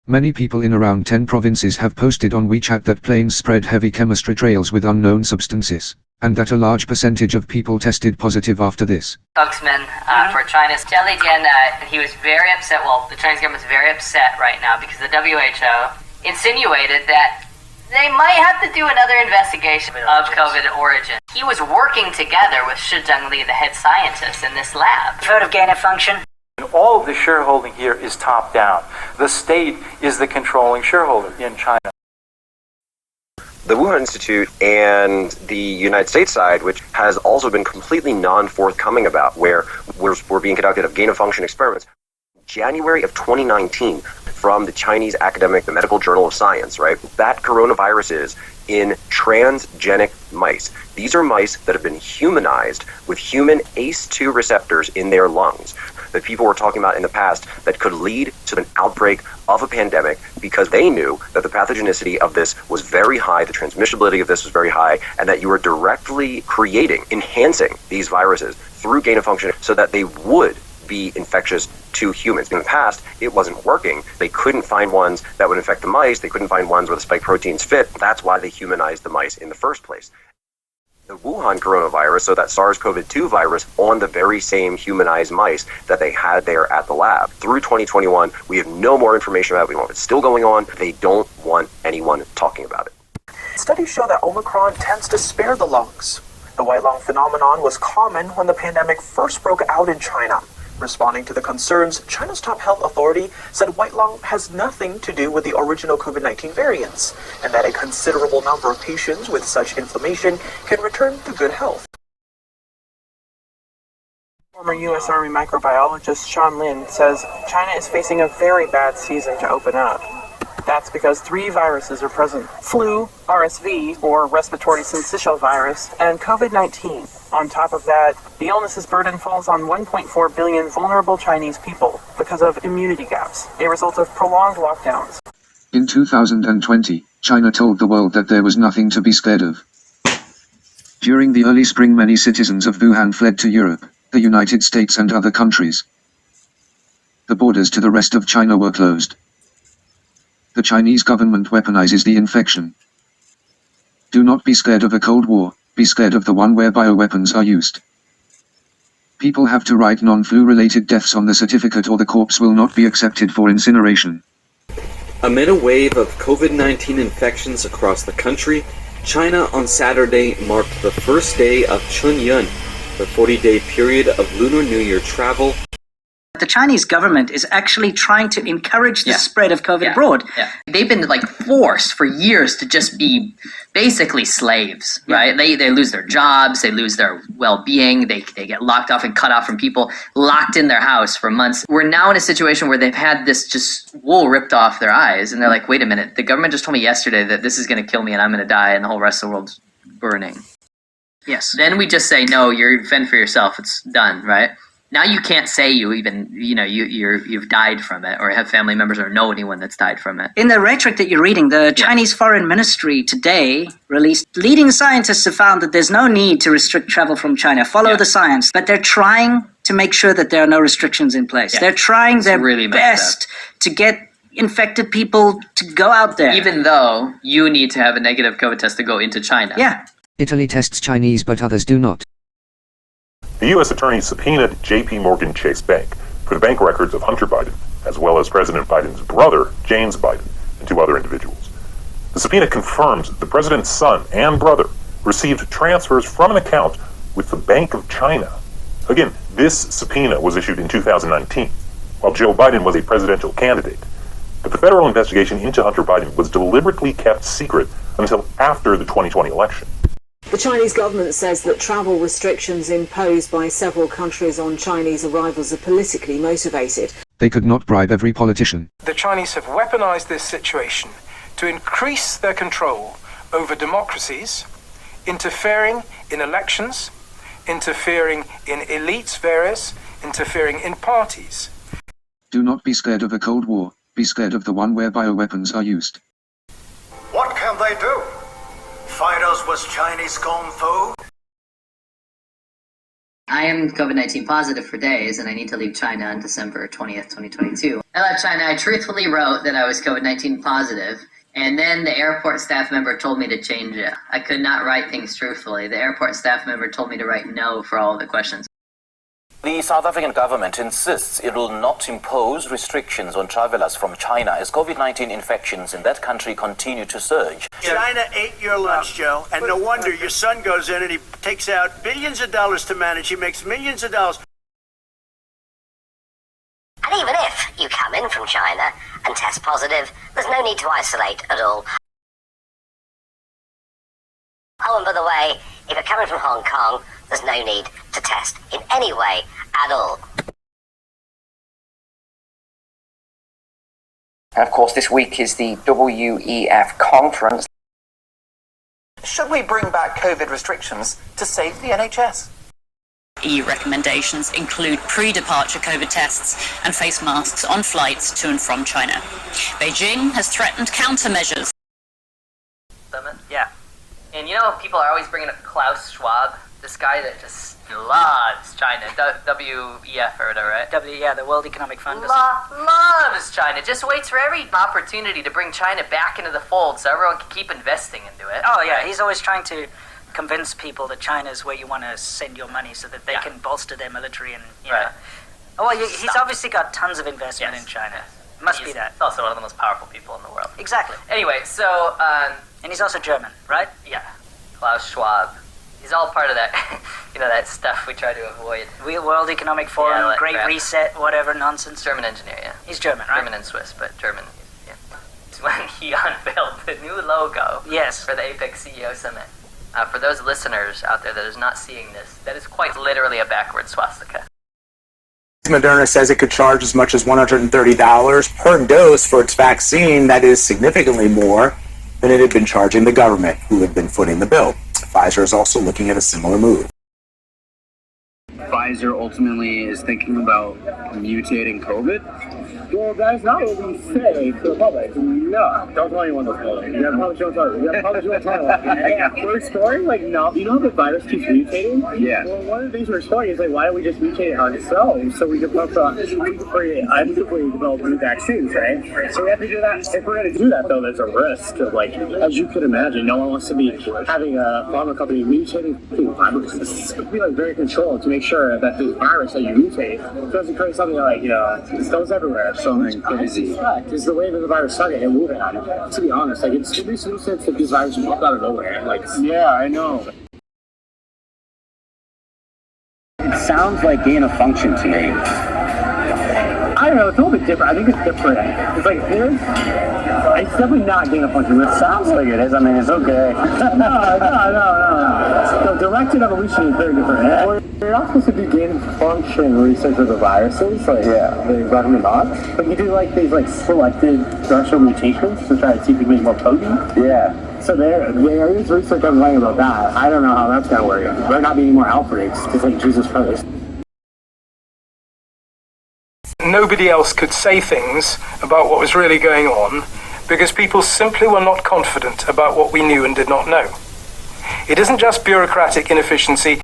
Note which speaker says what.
Speaker 1: Many people in around 10 provinces have posted on WeChat that planes spread heavy chemistry trails with unknown substances, and that a large percentage of people tested positive after this.
Speaker 2: Spokesman for China's Jelly Jian, he was very upset. Well, the Chinese government's very upset right now because the WHO insinuated that they might have to do another investigation of COVID origin. He was working together with Shi Zhengli, the head scientist in this lab.
Speaker 3: You've heard of gain of function?
Speaker 4: All of the shareholding here is top down. The state is the controlling shareholder in China.
Speaker 5: The Wuhan Institute and the United States side, which has also been completely non-forthcoming about where we're being conducted of gain-of-function experiments. January of 2019, from the Chinese academic, the Medical Journal of Science, right? That coronavirus is in transgenic mice. These are mice that have been humanized with human ACE2 receptors in their lungs that people were talking about in the past that could lead to an outbreak of a pandemic because they knew that the pathogenicity of this was very high, the transmissibility of this was very high, and that you were directly enhancing these viruses through gain of function so that they would be infectious to humans. In the past, it wasn't working. They couldn't find ones that would infect the mice. They couldn't find ones where the spike proteins fit. That's why they humanized the mice in the first place. The Wuhan coronavirus, so that SARS-CoV-2 virus, on the very same humanized mice that they had there at the lab. Through 2021, we have no more information about it. We don't know if it's still going on. They don't want anyone talking about it.
Speaker 6: Studies show that Omicron tends to spare the lungs. The white lung phenomenon was common when the pandemic first broke out in China. Responding to the concerns, China's top health authority said white lung has nothing to do with the original COVID-19 variants, and that a considerable number of patients with such inflammation can return to good health. Former U.S. Army microbiologist Sean Lin says China is facing a very bad season to open up. That's because 3 viruses are present: flu, RSV, or respiratory syncytial virus, and COVID-19. On top of that, the illness's burden falls on 1.4 billion vulnerable Chinese people because of immunity gaps, a result of prolonged lockdowns.
Speaker 1: In 2020, China told the world that there was nothing to be scared of. During the early spring, many citizens of Wuhan fled to Europe, the United States and other countries. The borders to the rest of China were closed. The Chinese government weaponizes the infection. Do not be scared of a Cold War, be scared of the one where bioweapons are used. People have to write non-flu related deaths on the certificate or the corpse will not be accepted for incineration.
Speaker 7: Amid a wave of COVID-19 infections across the country, China on Saturday marked the first day of Chunyun, the 40-day period of Lunar New Year travel.
Speaker 3: The Chinese government is actually trying to encourage the spread of COVID abroad.
Speaker 2: Yeah. They've been forced for years to just be basically slaves, right? They lose their jobs, they lose their well-being, they get locked off and cut off from people, locked in their house for months. We're now in a situation where they've had this just wool ripped off their eyes, and they're like, wait a minute, the government just told me yesterday that this is going to kill me and I'm going to die and the whole rest of the world's burning.
Speaker 3: Yes.
Speaker 2: Then we just say, no, you're fend for yourself, it's done, right? Now you can't say you've died from it or have family members or know anyone that's died from it.
Speaker 3: In the rhetoric that you're reading, the Chinese Foreign Ministry today released, leading scientists have found that there's no need to restrict travel from China. Follow the science. But they're trying to make sure that there are no restrictions in place. Yeah. They're trying their best to get infected people to go out there.
Speaker 2: Even though you need to have a negative COVID test to go into China.
Speaker 3: Yeah.
Speaker 1: Italy tests Chinese but others do not.
Speaker 8: The U.S. Attorney subpoenaed J.P. Morgan Chase Bank for the bank records of Hunter Biden, as well as President Biden's brother, James Biden, and 2 other individuals. The subpoena confirms that the president's son and brother received transfers from an account with the Bank of China. Again, this subpoena was issued in 2019, while Joe Biden was a presidential candidate. But the federal investigation into Hunter Biden was deliberately kept secret until after the 2020 election.
Speaker 9: The Chinese government says that travel restrictions imposed by several countries on Chinese arrivals are politically motivated.
Speaker 1: They could not bribe every politician.
Speaker 6: The Chinese have weaponized this situation to increase their control over democracies, interfering in elections, interfering in elites, interfering in parties.
Speaker 1: Do not be scared of a Cold War, be scared of the one where bioweapons are used.
Speaker 10: What can they do? Fight us with Chinese Kung Fu?
Speaker 2: I am COVID-19 positive for days, and I need to leave China on December 20th, 2022. I left China. I truthfully wrote that I was COVID-19 positive, and then the airport staff member told me to change it. I could not write things truthfully. The airport staff member told me to write no for all of the questions.
Speaker 11: The South African government insists it will not impose restrictions on travelers from China as COVID-19 infections in that country continue to surge.
Speaker 12: China ate your lunch, Joe, and no wonder your son goes in and he takes out billions of dollars to manage. He makes millions of dollars.
Speaker 13: And even if you come in from China and test positive, there's no need to isolate at all. Oh, and by the way, if you're coming from Hong Kong, there's no need to test in any way at all.
Speaker 14: And of course, this week is the WEF conference.
Speaker 15: Should we bring back COVID restrictions to save the NHS?
Speaker 16: EU recommendations include pre-departure COVID tests and face masks on flights to and from China. Beijing has threatened countermeasures.
Speaker 2: Yeah. And you know, people are always bringing up Klaus Schwab, this guy that just loves China. WEF or whatever, right?
Speaker 3: The World Economic Fund.
Speaker 2: Loves China. Just waits for every opportunity to bring China back into the fold so everyone can keep investing into it.
Speaker 3: Oh, yeah. He's always trying to convince people that China is where you want to send your money so that they can bolster their military and, you know. Oh, well, he's obviously got tons of investment in China. Must be that.
Speaker 2: He's also one of the most powerful people in the world.
Speaker 3: Exactly.
Speaker 2: Anyway, so...
Speaker 3: and he's also German, right?
Speaker 2: Yeah. Klaus Schwab. He's all part of that, you know, that stuff we try to avoid.
Speaker 3: World Economic Forum, Great
Speaker 2: crap.
Speaker 3: Reset, whatever nonsense.
Speaker 2: German engineer, yeah.
Speaker 3: He's German, right?
Speaker 2: German and Swiss, but German, yeah. It's when he unveiled the new logo for the APEC CEO Summit. For those listeners out there that is not seeing this, that is quite literally a backward swastika.
Speaker 17: Moderna says it could charge as much as $130 per dose for its vaccine. That is significantly more than it had been charging the government, who had been footing the bill. Pfizer is also looking at a similar move.
Speaker 18: Pfizer ultimately is thinking about mutating COVID?
Speaker 19: Well, that's not what we say to the public. No, don't tell anyone this building. You probably shouldn't tell. You probably shouldn't tell. We're exploring, like, no. You know how the virus keeps mutating?
Speaker 18: Yeah.
Speaker 19: Well, one of the things we're exploring is, like, why don't we just mutate it ourselves so we can create actively develop new vaccines, right? So we have to do that. If we're going to do that, though, there's a risk of, like, as you could imagine, no one wants to be having a pharma company mutating viruses. It's going to be, like, very controlled to make sure that this virus that you mutate doesn't create something like, you know, it goes everywhere. Something crazy. Is the way that the virus started and moving on it. To be honest, like, it makes no sense that these viruses pop out of nowhere. Like,
Speaker 18: yeah, I know. It sounds like gain of function to me.
Speaker 19: I don't know, it's a little bit different. I think it's different. It's like, it's definitely not gain of function. It sounds like it is. I mean, it's okay. No. Directed evolution is very different. You're not supposed to do gain of function research with the viruses. Like, they recommend not. But you do, like, these, like, selected structural mutations to try to see if you can make more potent. Yeah. So there is research online about that. I don't know how that's going to work. There might not be any more outbreaks, just like Jesus Christ.
Speaker 20: Nobody else could say things about what was really going on because people simply were not confident about what we knew and did not know. It isn't just bureaucratic inefficiency.